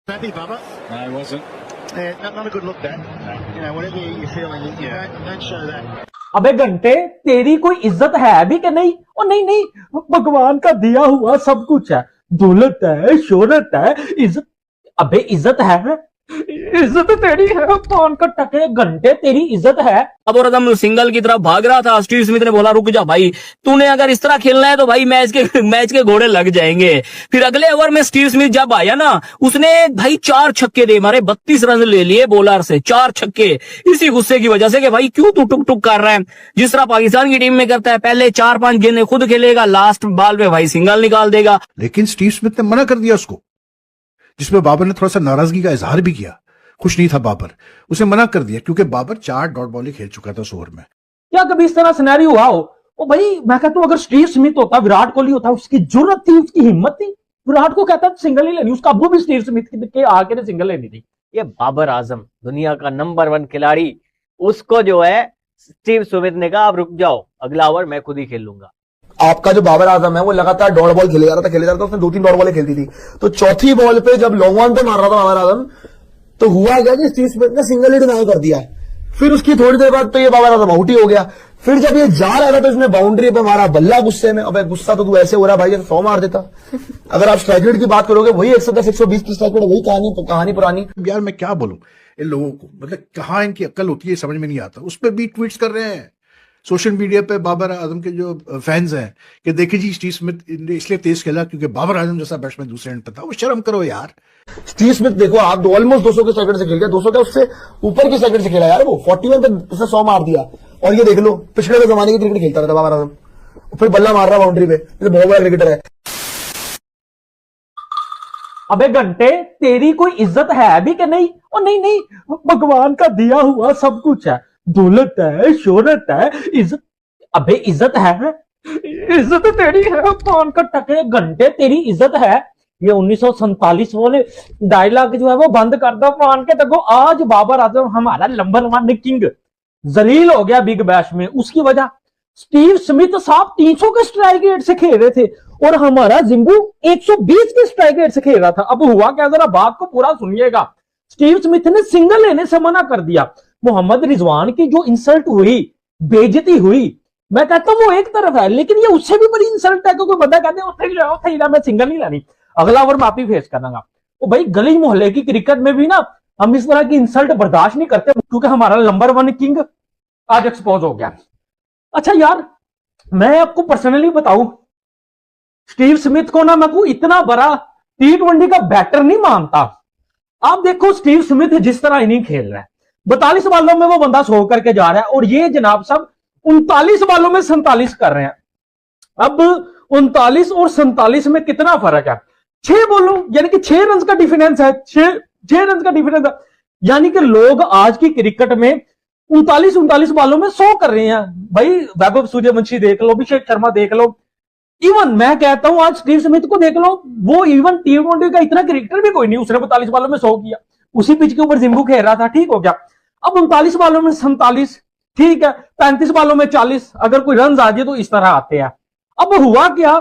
Happy, Bubba? No, I wasn't. Not a good look, that. You know, whatever you're feeling, you don't show that. अबे घंटे, तेरी कोई इज्जत है भी कि नहीं? और नहीं नहीं, भगवान का दिया हुआ सब कुछ है, दौलत है, शोहरत है, इज्जत। अबे इज्जत है, इज्जत तेरी है, कौन का टके घंटे, तेरी इज्जत है। अब और एकदम सिंगल की तरफ भाग रहा था, स्टीव स्मिथ ने बोला रुक जा भाई, तूने अगर इस तरह खेलना है तो भाई मैच के घोड़े लग जाएंगे। फिर अगले ओवर में स्टीव स्मिथ जब आया ना, उसने भाई 4 छक्के दे मारे, 32 रन ले लिए बॉलर से, 4 छक्के। इसी गुस्से की वजह से कि भाई क्यों तू टुक टुक कर रहा है, जिस तरह पाकिस्तान की टीम में करता है, पहले 4-5 गेंदें खुद खेलेगा, लास्ट बॉल पे भाई सिंगल निकाल देगा। लेकिन स्टीव स्मिथ ने मना कर दिया उसको, जिसमें बाबर ने थोड़ा सा नाराजगी का इजहार भी किया। खुश नहीं था बाबर, उसे मना कर दिया क्योंकि बाबर 4 डॉट बॉल खेल चुका था उस ओवर में। क्या कभी इस तरह सिनेरियो हुआ हो? ओ भाई मैं कहता हूं अगर स्टीव स्मिथ होता, विराट कोहली होता, उसकी जुर्रत थी, उसकी हिम्मत थी, विराट को कहता सिंगल ही लेनी, उसका अब्बू भी स्टीव स्मिथ के आके ने सिंगल लेनी थी। ये बाबर आजम दुनिया का नंबर 1 खिलाड़ी, उसको जो है स्टीव स्मिथ ने कहा आप रुक जाओ, अगला ओवर मैं खुद ही खेल लूंगा। आपका जो बाबर आजम है वो लगातार डॉट बॉल खेले जा रहा था, उसने 2-3 डॉट बॉलें खेलती थी। तो चौथी बॉल पे जब लॉन्ग ऑन पे मार रहा था बाबर आजम, तो हुआ क्या कि स्टीव स्मिथ ने सिंगल ही डिनाई कर दिया। फिर उसकी थोड़ी देर बाद तो ये बाबर आजम आउट ही हो गया। फिर जब ये जा रहा था तो इसने बाउंड्री पे मारा बल्ला गुस्से में। अब गुस्सा तो तू ऐसे हो रहा भाई, 100 मार देता। अगर आप स्ट्राइक रेट की बात करोगे, वही 110-120 की स्ट्राइक रेट, वही कहानी पुरानी। यार मैं क्या बोलूं इन लोगों को, मतलब कहाँ इनकी अक्ल होती है समझ में नहीं आता। उस पर भी ट्वीट्स कर रहे हैं सोशल मीडिया पे बाबर आजम के जो फैंस हैं कि देखिए जी स्टीव स्मिथ ने इसलिए तेज खेला क्योंकि बाबर आजम जैसा बैट्समैन दूसरे एंड पे था। वो शर्म करो यार। स्टीव स्मिथ देखो आप ऑलमोस्ट 200 के सेकंड से खेल गया, 200 का उससे ऊपर के सेकंड से खेला यार। वो 41 पे उसने 100 मार दिया। और ये देख लो पिछले जमाने की क्रिकेट खेलता था बाबर आजम, फिर बल्ला मार रहा बाउंड्री पे, बहुत बड़ा क्रिकेटर है। अबे घंटे, तेरी कोई इज्जत है भी कि नहीं? और नहीं नहीं, भगवान का दिया हुआ सब कुछ है, दौलत है, शोहरत है, इज्जत। अबे इज्जत है, इज्जत तेरी है, कौन का टके घंटे, तेरी इज्जत है। ये 1947 वाले डायलॉग जो है वो बंद कर दो, मान के तको आज बाबर आजम हमारा नंबर 1 किंग जलील हो गया बिग बैश में। उसकी वजह स्टीव स्मिथ साहब 300 के स्ट्राइक रेट से खेल रहे थे और हमारा जिम्बू 120 के स्ट्राइक रेट से खेल रहा था। अब हुआ क्या, जरा बात को पूरा सुनिएगा। स्टीव स्मिथ ने सिंगल लेने से मना कर दिया। मोहम्मद रिजवान की जो इंसल्ट हुई, बेइज्जती हुई, मैं कहता हूं वो एक तरफ है, लेकिन ये उससे भी बड़ी इंसल्ट है कि कोई बंदा कहते हैं मैं सिंगल नहीं लानी, अगला ओवर मैं आप ही फेस करूंगा। तो भाई गली मोहल्ले की क्रिकेट में भी ना हम इस तरह की इंसल्ट बर्दाश्त नहीं करते, क्योंकि हमारा नंबर 1 किंग आज एक्सपोज हो गया। अच्छा यार, मैं आपको पर्सनली बताऊं, स्टीव स्मिथ को ना मैं को इतना बड़ा T20 का बैटर नहीं मानता। आप देखो स्टीव स्मिथ जिस तरह इनिंग खेल रहा है, 42 बालों में वो बंदा 100 करके जा रहा है, और ये जनाब साहब 39 बालों में 47 कर रहे हैं। अब 39 और 47 में कितना फर्क है? 6 बॉलों, यानी कि 6 रन का डिफरेंस है, 6 रन का डिफरेंस है। यानी कि लोग आज की क्रिकेट में 39 बालों में 100 कर रहे हैं। भाई वैभव सूर्यवंशी देख लो, अभिषेक शर्मा देख लो, इवन मैं कहता हूं आज स्टीव स्मिथ को देख लो, वो इवन T20 का इतना क्रिकेटर भी कोई नहीं, उसने 42 बालों में 100 किया। उसी पिच के ऊपर जिम्बू खेल रहा था, ठीक हो गया। अब 39 बालों में 47, ठीक है, 35 बालों में 40, अगर कोई रन आ जाए तो इस तरह आते हैं। अब हुआ क्या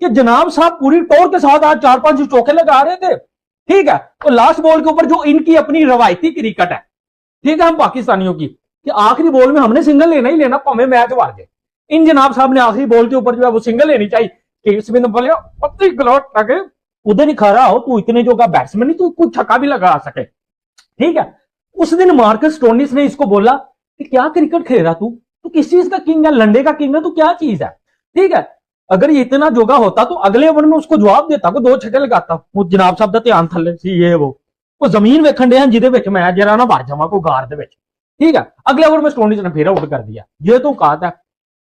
कि जनाब साहब पूरी टोर के साथ आज 4-5 चौके लगा रहे थे, ठीक है। तो लास्ट बॉल के ऊपर जो इनकी अपनी रवायती क्रिकेट है, ठीक है, हम पाकिस्तानियों की, कि आखिरी बॉल में हमने सिंगल लेना ही लेना, हमें मैच हार गए। इन जनाब साहब ने आखिरी बॉल के ऊपर जो है वो सिंगल लेनी चाहिए। उधर ही खड़ा हो, तू इतने जो का बैट्समैन नहीं, तू कुछ छक्का भी लगा सके, ठीक है। उस दिन मार्कस स्टोनिस ने इसको बोला कि क्या क्रिकेट खेल रहा तू किस चीज का किंग है, लंडे का किंग है, तू क्या चीज है, ठीक है। अगर ये इतना जोगा होता तो अगले ओवर में उसको जवाब देता, को 2 छक्के लगाता। वो जनाब साहब का ध्यान थले सी, ये वो जमीन वेखण दे हैं जिहदे विच मैं जरा ना भर जावां कोई गार दे विच, ठीक है। अगले ओवर में स्टोनिस ने फिर आउट कर दिया। ये तो कहता है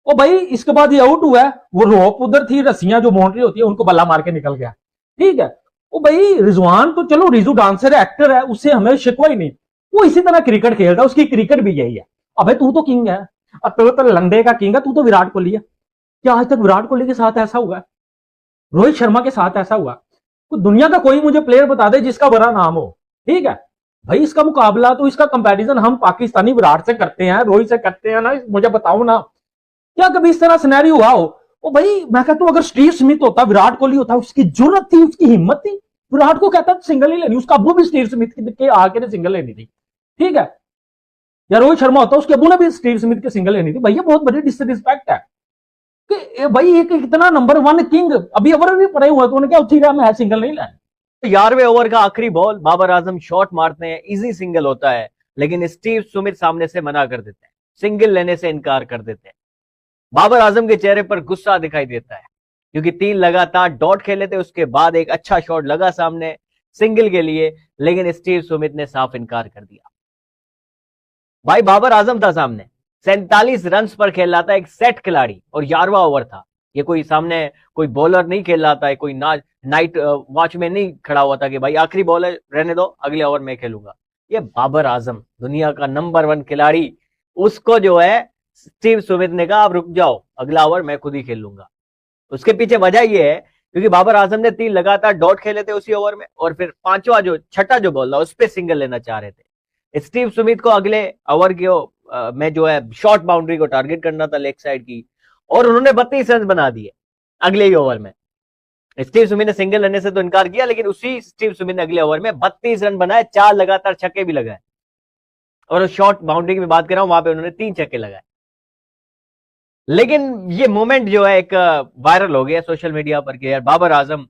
ओ भाई, इसके बाद ये आउट हुआ है, वो रोप उधर थी, रस्सियां जो बाउंड्री होती है उनको बल्ला मार के निकल गया, ठीक है। ओ भाई रिजवान तो चलो रिजू डांसर है, एक्टर है, उससे हमें शिकवा ही नहीं, वो इसी तरह क्रिकेट खेलता है, उसकी क्रिकेट भी यही है। अबे तू तो किंग है, तू तो लंडे का किंग है, तू तो विराट कोहली है। क्या आज तक विराट कोहली के साथ ऐसा हुआ है? रोहित शर्मा के साथ ऐसा हुआ? तो दुनिया का कोई मुझे प्लेयर बता दे जिसका बड़ा नाम हो, ठीक है भाई। इसका मुकाबला तो, इसका कंपैरिजन हम पाकिस्तानी विराट से करते हैं, रोहित से करते हैं ना, मुझे बताओ ना, क्या कभी इस तरह सिनेरियो हुआ हो? ओ भाई मैं कहता हूं अगर स्टीव स्मिथ होता, विराट कोहली होता, उसकी जुर्रत थी, उसकी हिम्मत थी, विराट को कहता सिंगल ही लेनी, उसका अब्बू भी स्टीव स्मिथ के आके सिंगल लेनी थी, ठीक है, या रोहित शर्मा होता उसके अब्बू ने भी स्टीव स्मिथ के सिंगल लेनी थी। भैया बहुत बड़ी डिसरिस्पेक्ट है कि भाई एक इतना नंबर 1 किंग अभी ओवर भी पड़े हुए तो उन्हें क्या उठेगा, मैं सिंगल नहीं लेना। 11वें ओवर का आखिरी बॉल, बाबर आजम शॉट मारते हैं, इजी सिंगल होता है, लेकिन स्टीव स्मिथ सामने से मना कर देते हैं, सिंगल लेने से इनकार कर देते हैं। बाबर आजम के चेहरे पर गुस्सा दिखाई देता है क्योंकि 3 लगातार डॉट खेले थे, उसके बाद एक अच्छा शॉट लगा सामने सिंगल के लिए, लेकिन स्टीव स्मिथ ने साफ इनकार कर दिया। भाई बाबर आजम था सामने, 47 रन पर खेल रहा था, एक सेट खिलाड़ी, और 11वां ओवर था। ये कोई सामने कोई बॉलर नहीं खेल रहा था, कोई नाइट वॉचमैन नहीं खड़ा हुआ था कि भाई आखिरी बॉल है रहने दो, अगले ओवर में खेलूंगा। ये बाबर आजम दुनिया का नंबर 1 खिलाड़ी, उसको जो है स्टीव स्मिथ ने कहा आप रुक जाओ, अगला ओवर मैं खुद ही खेल लूंगा। उसके पीछे वजह यह है क्योंकि बाबर आजम ने 3 लगातार डॉट खेले थे उसी ओवर में, और फिर छठा जो बॉल था उस पर सिंगल लेना चाह रहे थे। स्टीव स्मिथ को अगले ओवर के में जो है शॉर्ट बाउंड्री को टारगेट करना था लेग साइड की, और उन्होंने 32 रन बना दिए अगले ही ओवर में। स्टीव स्मिथ ने सिंगल लेने से तो इनकार किया, लेकिन उसी स्टीव स्मिथ ने अगले ओवर में 32 रन बनाए, 4 लगातार छक्के भी लगाए, और शॉर्ट बाउंड्री की बात कर रहा हूं, वहां पे उन्होंने 3 छक्के लगाए। लेकिन ये मोमेंट जो है एक वायरल हो गया सोशल मीडिया पर कि यार बाबर आजम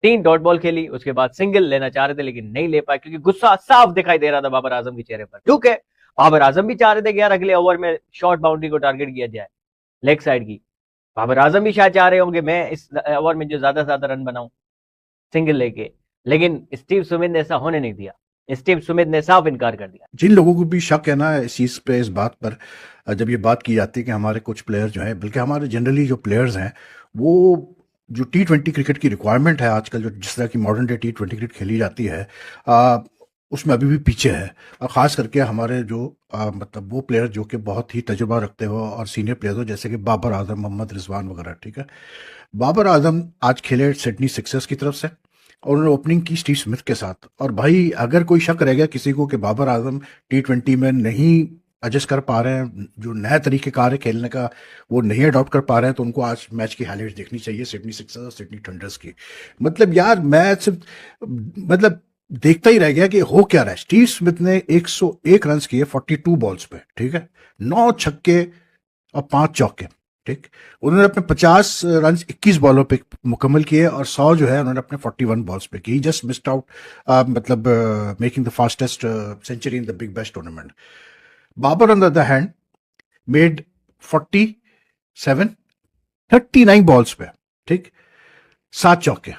3 डॉट बॉल खेली, उसके बाद सिंगल लेना चाह रहे थे लेकिन नहीं ले पाए, क्योंकि गुस्सा साफ दिखाई दे रहा था बाबर आजम के चेहरे पर। क्योंकि बाबर आजम भी चाह रहे थे कि यार अगले ओवर में शॉर्ट बाउंड्री को टारगेट किया जाए लेग साइड की। बाबर आजम भी शायद चाह रहे होंगे मैं इस ओवर में जो ज्यादा से ज्यादा रन बनाऊं सिंगल लेके, लेकिन स्टीव स्मिथ ने ऐसा होने नहीं दिया। स्टीव स्मिथ ने साफ इनकार कर दिया। जिन लोगों को भी शक है ना इस चीज़ पे, इस बात पर, जब ये बात की जाती है कि हमारे कुछ प्लेयर जो हैं, बल्कि हमारे जनरली जो प्लेयर्स हैं, वो जो T20 क्रिकेट की रिक्वायरमेंट है आजकल, जो जिस तरह की मॉडर्न डे T20 क्रिकेट खेली जाती है, उसमें अभी भी पीछे है। और ख़ास करके हमारे जो मतलब वो प्लेयर जो कि बहुत ही तजुर्बा रखते हो और सीनियर प्लेयर हो, जैसे कि बाबर आजम, मोहम्मद रिजवान वगैरह, ठीक है। बाबर आजम आज खेले सिडनी सिक्सर्स की तरफ से, और उन्होंने ओपनिंग की स्टीव स्मिथ के साथ। और भाई अगर कोई शक रह गया किसी को कि बाबर आजम T20 में नहीं एडजस्ट कर पा रहे हैं, जो नया तरीक़ेकार है खेलने का वो नहीं अडॉप्ट कर पा रहे हैं, तो उनको आज मैच की हाईलाइट्स देखनी चाहिए सिडनी सिक्सर्स और सिडनी थंडर्स की। मतलब यार मैं सिर्फ मतलब देखता ही रह गया कि हो क्या रहा है। स्टीव स्मिथ ने 101 रन किए 42 बॉल्स पे, ठीक है, 9 छक्के और 5 चौके, ठीक। उन्होंने अपने 50 रन 21 बॉलों पे मुकम्मल किए, और 100 जो है उन्होंने अपने 41 बॉल्स पे की। जस्ट मिस्ड आउट मतलब making the fastest century in the big bash tournament. Babar on the other hand made 39 balls पे, ठीक, 7 चौके,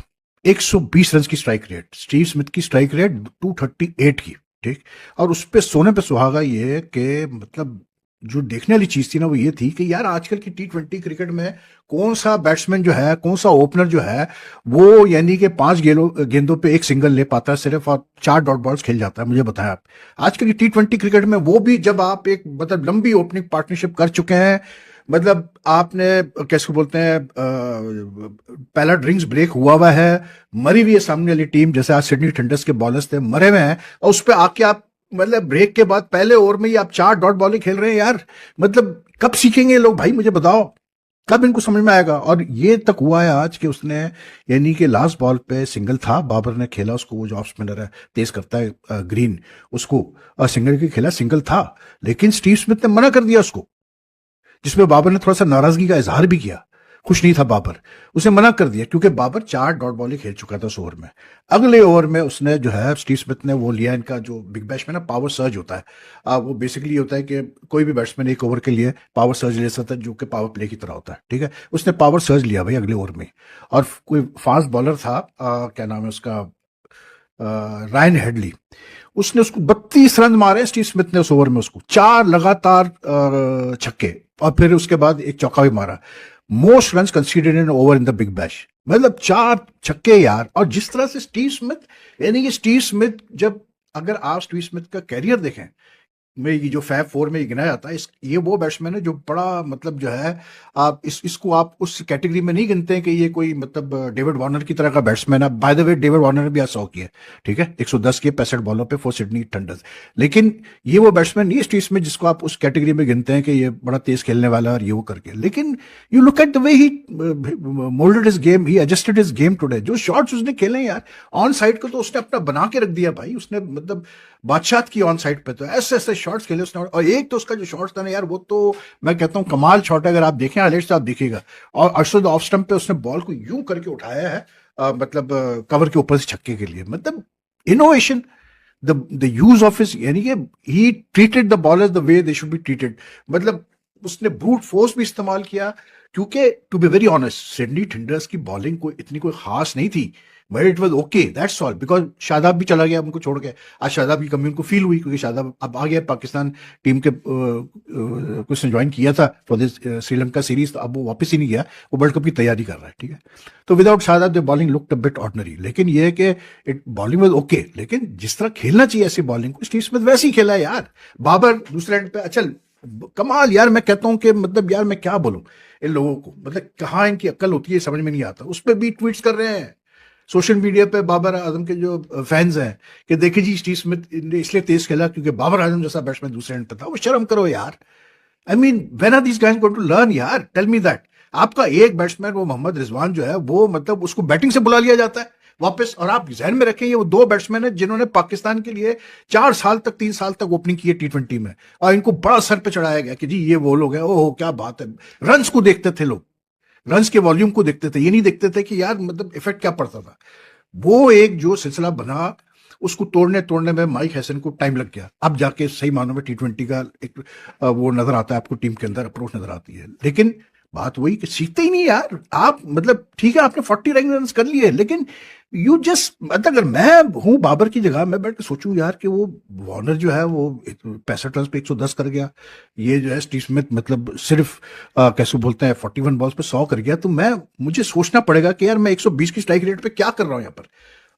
120 रन की स्ट्राइक रेट। स्टीव स्मिथ की स्ट्राइक रेट 238 की, ठीक। और उस पे सोने पे सुहागा ये कि मतलब जो देखने वाली चीज थी ना वो ये थी कि यार आजकल की T20 क्रिकेट में कौन सा बैट्समैन जो है, कौन सा ओपनर जो है, वो यानी कि 5 गेंदों पे एक सिंगल ले पाता है सिर्फ, और 4 डॉट बॉल्स खेल जाता है। मुझे बताया आप आजकल की T20 क्रिकेट में, वो भी जब आप एक मतलब लंबी ओपनिंग पार्टनरशिप कर चुके हैं, मतलब आपने कैसे बोलते हैं पहला ड्रिंक्स ब्रेक हुआ है, मरी हुई है सामने वाली टीम, जैसे आज सिडनी थंडर्स के बॉलर्स थे मरे हुए हैं, और उस पर आके आप मतलब ब्रेक के बाद पहले ओवर में ही आप 4 डॉट बॉल खेल रहे हैं। यार मतलब कब सीखेंगे लोग भाई, मुझे बताओ कब इनको समझ में आएगा। और ये तक हुआ है आज कि उसने यानी कि लास्ट बॉल पे सिंगल था, बाबर ने खेला उसको, वो जो ऑफ स्पिनर है तेज करता है ग्रीन, उसको सिंगल के खेला, सिंगल था, लेकिन स्टीव स्मिथ ने मना कर दिया उसको, जिसमें बाबर ने थोड़ा सा नाराजगी का इजहार भी किया। खुश नहीं था बाबर, उसे मना कर दिया क्योंकि बाबर 4 डॉट बॉल ही खेल चुका था उस ओवर में। अगले ओवर में उसने जो है स्टीव स्मिथ ने वो लिया, इनका जो बिग बैश में ना पावर सर्ज होता है, वो बेसिकली होता है कि कोई भी बैट्समैन एक ओवर के लिए पावर सर्ज ले सकता है, जो कि पावर प्ले की तरह होता है, ठीक है। उसने पावर सर्ज लिया भाई अगले ओवर में, और कोई फास्ट बॉलर था, क्या नाम है उसका, रायन हेडली, उसने उसको 32 रन मारे स्टीव स्मिथ ने उस ओवर में, उसको 4 लगातार छक्के, और फिर उसके बाद एक चौका भी मारा। Most run considered in over in the big bash, मतलब 4 छक्के यार। और जिस तरह से स्टीव स्मिथ, यानी कि स्टीव स्मिथ, जब अगर आप स्टीव स्मिथ का कैरियर देखें, में ये जो फैब 4 में गिना जाता है, ये वो बैट्समैन है जो बड़ा मतलब जो है, आप इसको आप उस कैटेगरी में नहीं गिनते हैं कि ये कोई मतलब डेविड वार्नर की तरह का बैट्समैन है। By the way David Warner ने भी 100 किया, ठीक है, 110 के 65 बॉलों पे फॉर सिडनी थंडर्स। लेकिन ये वो बैट्समैन नहीं है स्टीव स्मिथ जिसको आप उस कैटेगरी में गिनते हैं कि ये बड़ा तेज खेलने वाला है और ये वो करके। लेकिन you look at the way he moulded his game, he adjusted his game today. जो शॉट्स उसने खेले यार ऑन साइड को, तो उसने अपना बना के रख दिया भाई, उसने मतलब बादशाह की ऑन साइड पे। तो ऐसे ऐसे शॉट्स खेले उसने, और एक तो उसका जो शॉट्स था ना यार, वो तो मैं कहता हूं कमाल शॉट है। अगर आप देखें हाइलाइट्स आप देखिएगा, और अर्शद ऑफ स्टंप पे उसने बॉल को यूं करके उठाया है, मतलब कवर के ऊपर से छक्के के लिए। मतलब innovation, the use of his, यानी कि he treated the bowlers the way they should be treated. मतलब उसने ब्रूट फोर्स भी इस्तेमाल किया, क्योंकि to be very honest Sydney Thunders की बॉलिंग कोई इतनी कोई खास नहीं थी, but it was okay, that's all. Because Shadab भी चला गया उनको छोड़ के, आज शादाब की कमी उनको फील हुई, क्योंकि शादाब अब आ गया पाकिस्तान टीम के, उसने ज्वाइन किया था फॉर दिस श्रीलंका सीरीज, तो अब वो वापस ही नहीं गया, वो वर्ल्ड कप की तैयारी कर रहा है, ठीक है। तो without Shadab the bowling looked a bit ordinary, लेकिन ये है कि इट बॉलिंग वाज ओके, लेकिन जिस तरह खेलना चाहिए ऐसी बॉलिंग को स्टीव स्मिथ वैसे ही खेला है यार। बाबर दूसरे एंड पे, अच्छा कमाल यार, मैं कहता हूं कि मतलब यार मैं क्या बोलूं इन लोगों को, मतलब कहाँ इनकी अक्ल होती है समझ में नहीं आता। उस पर भी ट्वीट्स कर रहे हैं सोशल मीडिया पे बाबर आजम के जो फैंस हैं कि देखिए जी स्टीव स्मिथ ने इसलिए तेज खेला क्योंकि बाबर आजम जैसा बैट्समैन दूसरे एंड पे था। वो शर्म करो यार, I mean when are these guys going to learn यार, टेल मी दैट। आपका एक बैट्समैन वो मोहम्मद रिजवान जो है, वो मतलब उसको बैटिंग से बुला लिया जाता है वापस, और आप जहन में रखें ये वो दो बैट्समैन है जिन्होंने पाकिस्तान के लिए 3 साल तक ओपनिंग की है T20 में, और इनको बड़ा सर पे चढ़ाया गया कि जी ये वो लोग हैं, ओहो क्या बात है। रन्स को देखते थे लोग, रन्स के वॉल्यूम को देखते थे, ये नहीं देखते थे कि यार मतलब इफेक्ट क्या पड़ता था। वो एक जो सिलसिला बना, उसको तोड़ने में माइक हैसन को टाइम लग गया। अब जाके सही मानों में T20 का एक वो नजर आता है आपको, टीम के अंदर अप्रोच नजर आती है। लेकिन बात वही कि सीखते ही नहीं यार आप, मतलब ठीक है आपने 40 रन कर लिए, लेकिन यू जस्ट, मतलब अगर मैं हूं बाबर की जगह, मैं बैठ के सोचूं यार कि वो वार्नर जो है वो 65 रन पे 110 कर गया, ये जो है स्टीव स्मिथ मतलब सिर्फ कैसे बोलते हैं 41 बॉल्स पे 100 कर गया, तो मुझे सोचना पड़ेगा कि यार मैं 120 की स्ट्राइक रेट पे क्या कर रहा हूं यहाँ पर।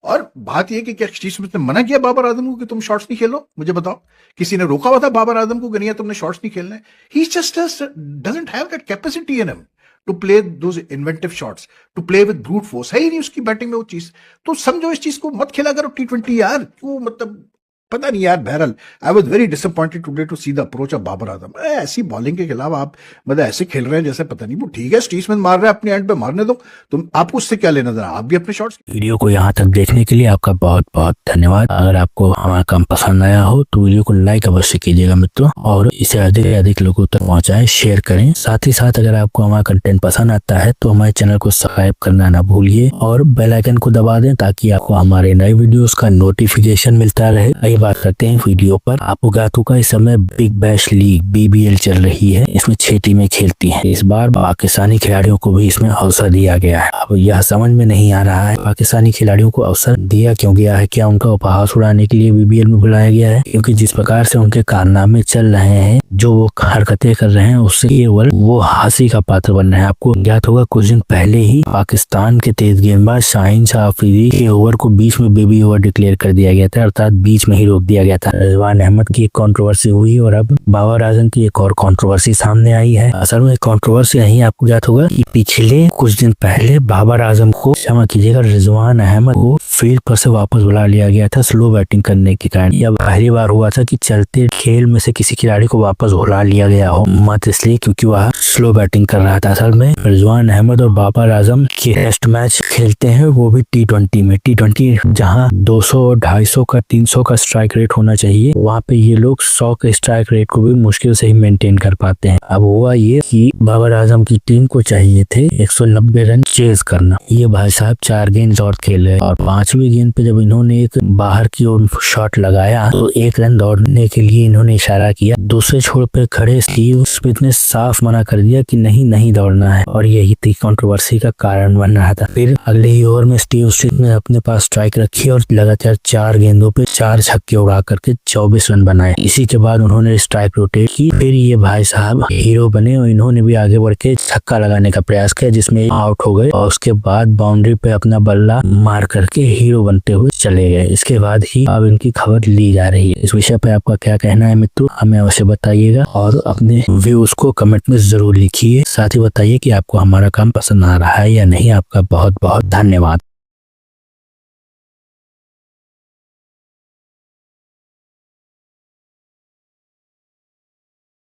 और बात यह कि क्या स्टीव स्मिथ ने मना किया बाबर आजम को कि तुम शॉट्स नहीं खेलो? मुझे बताओ, किसी ने रोका हुआ था बाबर आजम को कि नहीं तुमने शॉट्स नहीं खेलने? He just doesn't have that capacity in him to play those inventive shots, to play with brute force. है ही नहीं उसकी बैटिंग में वो चीज, तो समझो इस चीज को मत खेला करो T20 यार, क्यों मतलब पता नहीं यार। बहरहाल I was very disappointed today to see the approach of Babar Azam. ऐसी बॉलिंग के खिलाफ आप मतलब ऐसे खेल रहे हैं जैसे पता नहीं, वो ठीक है स्टीव स्मिथ मार रहे हैं अपने एंड पे, मारने दो, तुम आपको उससे क्या लेना था, आप भी अपने शॉट्स। वीडियो को यहाँ तक देखने के लिए आपका बहुत बहुत धन्यवाद। अगर आपको हमारा काम पसंद आया हो तो वीडियो को लाइक अवश्य कीजिएगा मित्रों, और इसे अधिक से अधिक लोगों तक पहुँचाएं, शेयर करें। साथ ही साथ अगर आपको हमारा कंटेंट पसंद आता है तो हमारे चैनल को सब्सक्राइब करना ना भूलिए, और बेल आइकन को दबा दें ताकि आपको हमारे नए वीडियोस का नोटिफिकेशन मिलता रहे। आइए बात करते हैं वीडियो पर। आपको ज्ञात होगा इस समय बिग बैश लीग BBL चल रही है, इसमें 6 टीमें खेलती हैं। इस बार पाकिस्तानी खिलाड़ियों को भी इसमें अवसर दिया गया है। अब यह समझ में नहीं आ रहा है पाकिस्तानी खिलाड़ियों को अवसर दिया क्यों गया है, क्या उनका उपहास उड़ाने के लिए BBL में बुलाया गया है? क्योंकि जिस प्रकार से उनके कारनामे चल रहे हैं, जो वो हरकतें कर रहे हैं, उससे केवल वो हंसी का पात्र बन रहे हैं। आपको ज्ञात होगा कुछ दिन पहले ही पाकिस्तान के तेज गेंदबाज शाहीन शाह अफरीदी के ओवर को बीच में बेबी ओवर डिक्लेयर कर दिया गया था, अर्थात बीच में ही रोक दिया गया था। रिजवान अहमद की एक कंट्रोवर्सी हुई और अब बाबर आजम की एक और कंट्रोवर्सी सामने आई है। असल में कंट्रोवर्सी नहीं, आपको ज्ञात होगा कि पिछले कुछ दिन पहले बाबर आजम को, क्षमा कीजिएगा, रिजवान अहमद को फील्ड पर से वापस बुला लिया गया था स्लो बैटिंग करने के कारण। यह पहली बार हुआ था कि चलते खेल में से किसी खिलाड़ी को वापस बुला लिया गया हो, मत इसलिए क्योंकि वह स्लो बैटिंग कर रहा था। असल में रिजवान अहमद और बाबर आजम के टेस्ट मैच खेलते हैं, वो भी T20 में। T20 जहां 200, 250 का, 300 का स्ट्राइक रेट होना चाहिए, वहाँ पे ये लोग 100 के स्ट्राइक रेट को भी मुश्किल से ही मेंटेन कर पाते हैं। अब हुआ ये कि बाबर आजम की टीम को चाहिए थे 190 रन चेज करना। ये भाई साहब 4 गेंद और खेले, और 5वीं गेंद पे जब इन्होंने एक बाहर की ओर शॉट लगाया तो 1 रन दौड़ने के लिए इन्होंने इशारा किया। दूसरे छोर पे खड़े स्टीव स्मिथ ने साफ मना कर दिया कि नहीं दौड़ना है, और यही थी कंट्रोवर्सी का कारण बन रहा था। फिर अगले ही ओवर में स्टीव स्मिथ ने अपने पास स्ट्राइक रखी और लगातार 4 गेंदों पे 4 छक्के छक्के उड़ा करके 24 रन बनाए। इसी के बाद उन्होंने स्ट्राइक रोटेट की, फिर ये भाई साहब हीरो बने और इन्होंने भी आगे बढ़ के छक्का लगाने का प्रयास किया जिसमें आउट हो गए और उसके बाद बाउंड्री पे अपना बल्ला मार करके हीरो बनते हुए चले गए। इसके बाद ही अब इनकी खबर ली जा रही है। इस विषय पे आपका क्या कहना है मित्रों, हमें अवश्य बताइएगा और अपने व्यूज को कमेंट में जरूर लिखिए। साथ ही बताइए कि आपको हमारा काम पसंद आ रहा है या नहीं। आपका बहुत बहुत धन्यवाद।